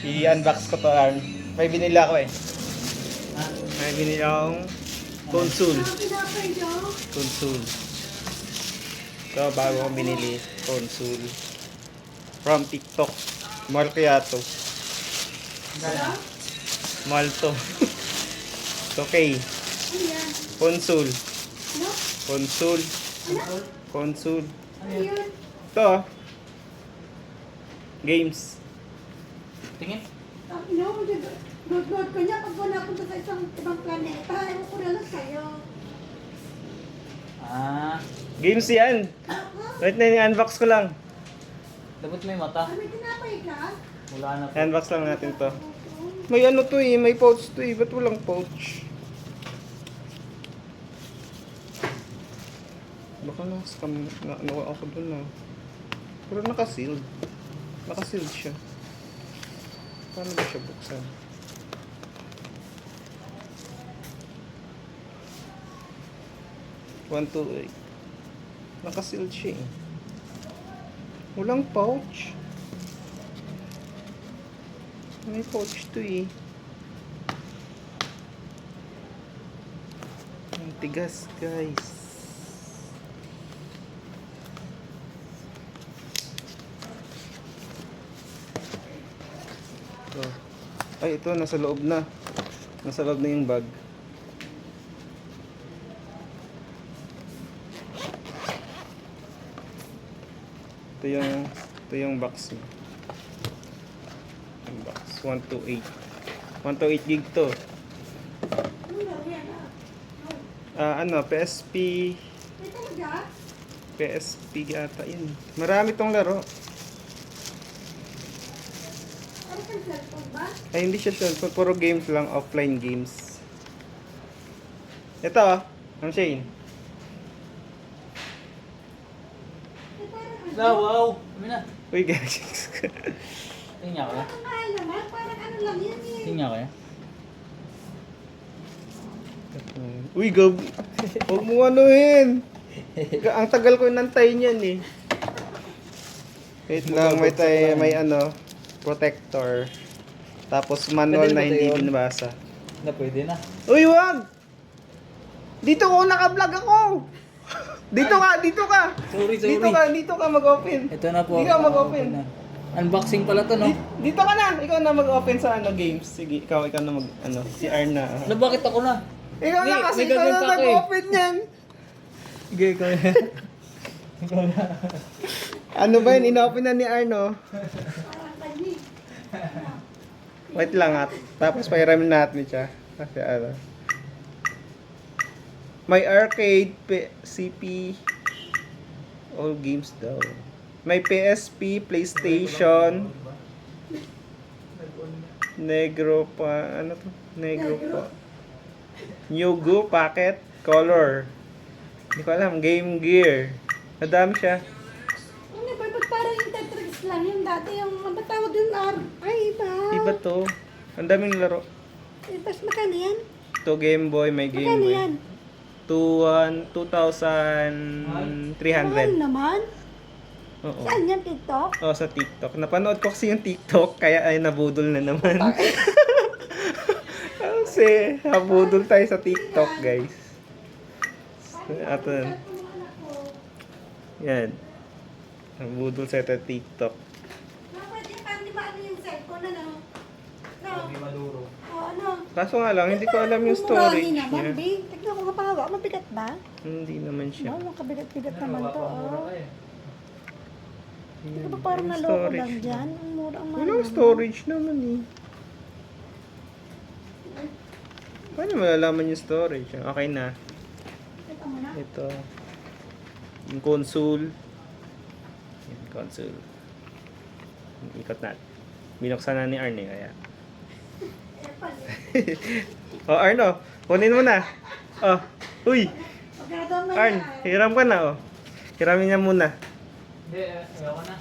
I-unbox ko to, Arn. May binili ako eh. May binili akong console. Console. Ito, bago ko binili. Console. From TikTok. Mahal kaya to. Mahal to. It's okay. Console. Console. Console. Ito ah. Games. Tingin? Good ko niya pag wala punta sa isang ibang planeta. Ewan ko na lang sa'yo. Ah, Games yan. Wait na, i-unbox ko lang. dapat may mata. May tinapay ka? Wala na po. I-unbox lang natin to. May ano to eh, may pouch to eh. Ba't walang pouch? Baka na-scam na ano ako dun ah. Pero naka-sealed. Naka-sealed siya. Paano ba siya buksan? One, two, eight. Naka-sealed siya eh. Walang pouch. May pouch to eh. Ang tigas guys. Ito. Ay, ito nasa loob na. Nasa loob na yung bag. Ito yung box niya. Yung box 128. 128 gig to. Ano, PSP May talaga? PSP ata yun. Marami tong laro. Ano kang cellphone ba? Ay, hindi siya cellphone. Puro games lang. Offline games. Ito, ang Shane. Eh, parang ano? Ah, wow! Kami na. Uy, guys. Tingin niya kaya? Parang mahal naman. Parang ano lang yan eh. Tingin niya kaya? Uy, gab. Huwag mo anuhin. Ang tagal ko nantay niyan eh. Wait lang, may ano, protector. Tapos manual Pwede na ba hindi yun? binabasa. Na pwede na. Uy, wag! Dito ko naka-vlog ako! Dito ka, dito ka! Sorry, sorry. Dito ka mag-open. Ito na po. Hindi ka mag-open. na. Unboxing pala to, no? Dito ka na! Ikaw na mag-open sa ano games. Sige, ikaw na mag, ano, si Arna. Ano, bakit ako na? Ikaw na May- kasi, may ikaw gagawin na pa ako eh. nag-open yan. Sige, ikaw na. Ikaw na. Ano ba yun? Ina-open na ni Arno. Parang kanyig. Wait lang at. Tapos pairamin natin siya. Kasi ano. May arcade, CP, all games daw. May PSP, PlayStation, Negro pa, ano to? Negro pa. Yugo, Packet, Color. Hindi ko alam, Game Gear. Madami siya. Ano ba? Ba't parang yung Tetris lang yun dati? Yung ba't tawag yun? Ay, iba. Iba to. Ang daming laro. Eh, bas magkano yan? To Game Boy, may Game Magkano Boy. yan? 2,300. Mahal naman. Oo. Saan yan, TikTok? Oh, sa TikTok. Napanood ko kasi yung TikTok, kaya ay nabudol na naman. Kasi, nabudol tayo sa TikTok, guys. Ato. Yan. Nabudol sa TikTok. Pwede pa, di ba ano yung cellphone, ano? No? maduro. O, ano? Kaso nga lang, hindi ko alam yung Murahin storage naman, niya. Bing. Tignan ko nga pahawa. Mabigat ba? Hindi naman siya. No, makabigat-bigat naman to. Oh. Di Yan. ba parang Yung naloko storage lang niya. dyan? Ang mura ang mahal Walang naman. storage naman eh. Paano malalaman yung storage? Okay na. Ito mo na. Ito. Yung console. Yung console. Ikot natin. Binuksan na ni Arne kaya. Eh, pala. Oh, Arno. Kunin mo na. Oh. Uy. Pagkado mo Arn. Hiram ka na oh. Hiramin niya muna. Hindi, ayoko na.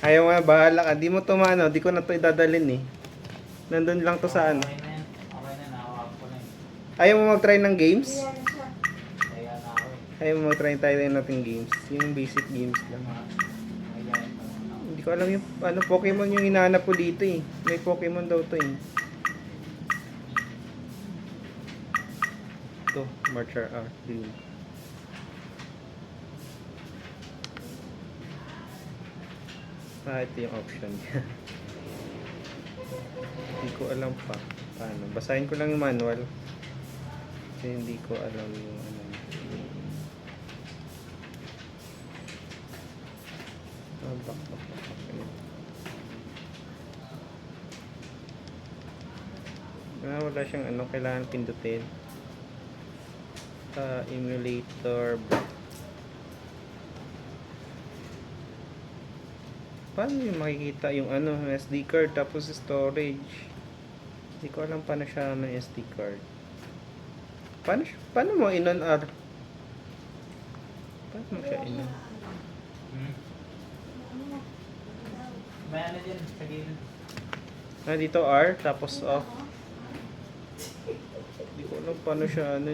Ayaw nga. Bahala ka. Di mo to maano. Di ko na to idadalin eh. Nandun lang to sa ano. Okay na yan. Okay na, nakawak ko na yun. Ayaw mo mag-try ng games? Ayan siya. Kaya na ako eh. Ayaw mo mag-try tayo natin games. Yung basic games lang. Kaya pa naman ako. Hindi ko alam yung ano Pokemon yung hinahanap ko dito eh. May Pokemon daw to eh. Ito, martial art. Blue. Ito yung option niya. Hindi ko alam pa. Paano? Basahin ko lang yung manual. Kasi hindi ko alam yung ano. Back. Wala siyang ano, kailangan pindutin. Emulator. Paano yung makikita yung ano, SD card tapos storage? Hindi ko alam paano siya ng SD card. Paano mo in-on-R? Paano mo siya in-on? May ano dyan, sa gilid. Dito R, tapos off. Hindi ko alam paano siya ano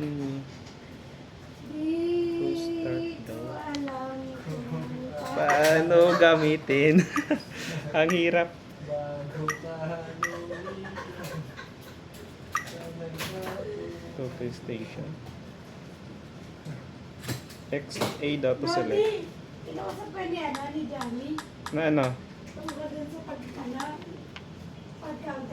Di start ko daw. alam kung Paano gamitin? Ang hirap. Bago ka To PlayStation. XA daw to select. Lodi, kinausap ka niya, ni Johnny. Na ano? Tungkol dun sa pagkana, pagkanta.